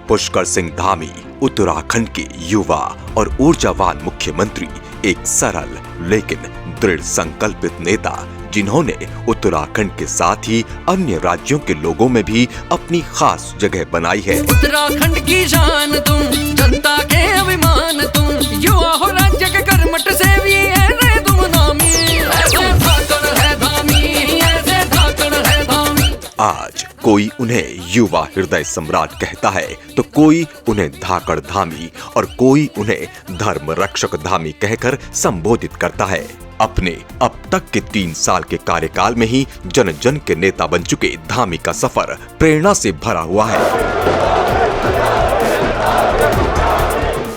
पुष्कर सिंह धामी उत्तराखंड के युवा और ऊर्जावान मुख्यमंत्री, एक सरल लेकिन दृढ़ संकल्पित नेता जिन्होंने उत्तराखंड के साथ ही अन्य राज्यों के लोगों में भी अपनी खास जगह बनाई है। उत्तराखंड की शान तुम, जनता के अभिमान तुम, युवा हो राज्य के कर्मठ सेवी है रे तुम नामी, ऐसे धाकड़ है धामी, ऐसे धाकड़ है धामी। आज कोई उन्हें युवा हृदय सम्राट कहता है तो कोई उन्हें धाकड़ धामी और कोई उन्हें धर्म रक्षक धामी कहकर संबोधित करता है। अपने अब तक के 3 साल के कार्यकाल में ही जन जन के नेता बन चुके धामी का सफर प्रेरणा से भरा हुआ है।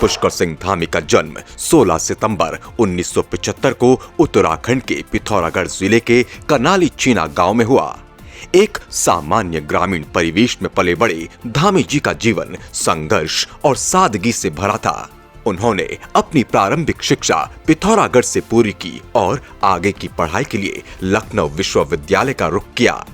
पुष्कर सिंह धामी का जन्म 16 सितंबर 1975 को उत्तराखंड के पिथौरागढ़ जिले के कनाली चीना गांव में हुआ। एक सामान्य ग्रामीण परिवेश में पले बड़े धामी जी का जीवन संघर्ष और सादगी से भरा था। उन्होंने अपनी प्रारंभिक शिक्षा पिथौरागढ़ से पूरी की और आगे की पढ़ाई के लिए लखनऊ विश्वविद्यालय का रुख किया।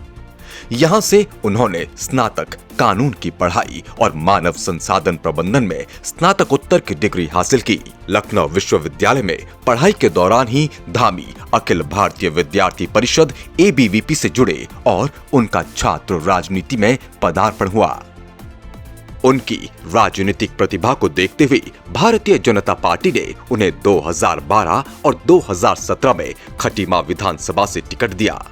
यहां से उन्होंने स्नातक कानून की पढ़ाई और मानव संसाधन प्रबंधन में स्नातकोत्तर की डिग्री हासिल की। लखनऊ विश्वविद्यालय में पढ़ाई के दौरान ही धामी अखिल भारतीय विद्यार्थी परिषद ABVP से जुड़े और उनका छात्र राजनीति में पदार्पण हुआ। उनकी राजनीतिक प्रतिभा को देखते हुए भारतीय जनता पार्टी ने उन्हें 2012 और 2017 में खटीमा विधानसभा से टिकट दिया।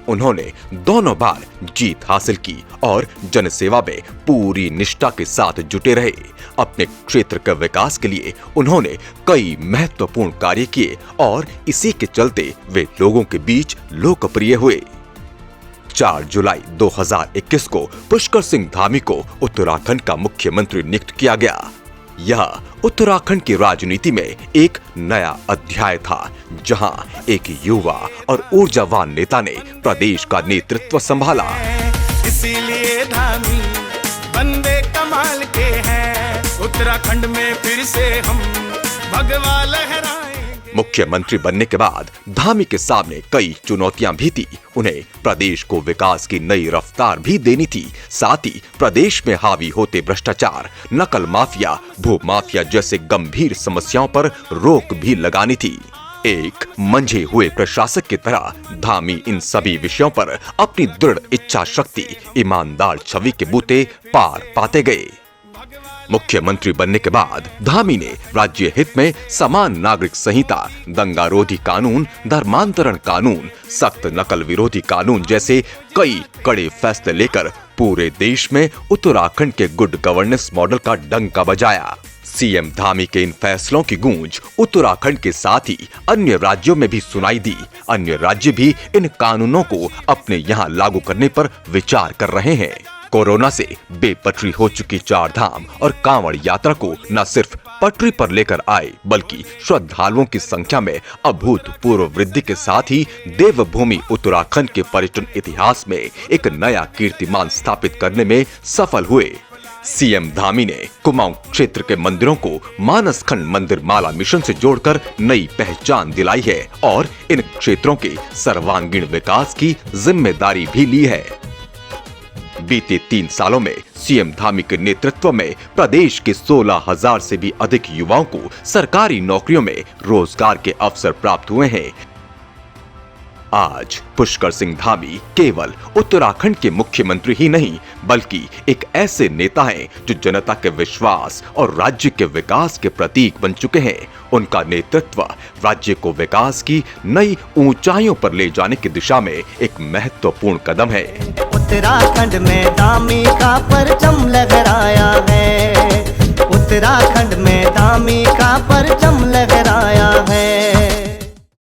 उन्होंने दोनों बार जीत हासिल की और जनसेवा में पूरी निष्ठा के साथ जुटे रहे। अपने क्षेत्र के विकास के लिए उन्होंने कई महत्वपूर्ण कार्य किए और इसी के चलते वे लोगों के बीच लोकप्रिय हुए। 4 जुलाई 2021 को पुष्कर सिंह धामी को उत्तराखंड का मुख्यमंत्री नियुक्त किया गया। यह उत्तराखंड की राजनीति में एक नया अध्याय था, जहां एक युवा और ऊर्जावान नेता ने प्रदेश का नेतृत्व संभाला। इसीलिए धामी बंदे कमाल के हैं, उत्तराखंड में फिर से हम भगवा लहराएं। मुख्यमंत्री बनने के बाद धामी के सामने कई चुनौतियां भी थी। उन्हें प्रदेश को विकास की नई रफ्तार भी देनी थी। साथ ही प्रदेश में हावी होते भ्रष्टाचार, नकल माफिया, भू माफिया जैसे गंभीर समस्याओं पर रोक भी लगानी थी। एक मंझे हुए प्रशासक की तरह धामी इन सभी विषयों पर अपनी दृढ़ इच्छा शक्ति, ईमानदार छवि के बूते पार पाते गए। मुख्यमंत्री बनने के बाद धामी ने राज्य हित में समान नागरिक संहिता, दंगारोधी कानून, धर्मांतरण कानून, सख्त नकल विरोधी कानून जैसे कई कड़े फैसले लेकर पूरे देश में उत्तराखंड के गुड गवर्नेंस मॉडल का डंका बजाया। सीएम धामी के इन फैसलों की गूंज उत्तराखंड के साथ ही अन्य राज्यों में भी सुनाई दी। अन्य राज्य भी इन कानूनों को अपने यहाँ लागू करने पर विचार कर रहे हैं। कोरोना से बेपटरी हो चुकी 4 धाम और कांवड़ यात्रा को न सिर्फ पटरी पर लेकर आए, बल्कि श्रद्धालुओं की संख्या में अभूतपूर्व वृद्धि के साथ ही देवभूमि उत्तराखंड के पर्यटन इतिहास में एक नया कीर्तिमान स्थापित करने में सफल हुए। सीएम धामी ने कुमाऊं क्षेत्र के मंदिरों को मानसखंड मंदिर माला मिशन से जोड़कर नई पहचान दिलाई है और इन क्षेत्रों के सर्वांगीण विकास की जिम्मेदारी भी ली है। बीते 3 सालों में सीएम धामी के नेतृत्व में प्रदेश के 16,000 से भी अधिक युवाओं को सरकारी नौकरियों में रोजगार के अवसर प्राप्त हुए हैं। आज पुष्कर सिंह धामी केवल उत्तराखंड के मुख्यमंत्री ही नहीं, बल्कि एक ऐसे नेता हैं जो जनता के विश्वास और राज्य के विकास के प्रतीक बन चुके हैं। उनका नेतृत्व राज्य को विकास की नई ऊंचाइयों पर ले जाने की दिशा में एक महत्वपूर्ण कदम है। उत्तराखंड में धामी का परचम लहराया है, उत्तराखंड में धामी का परचम लहराया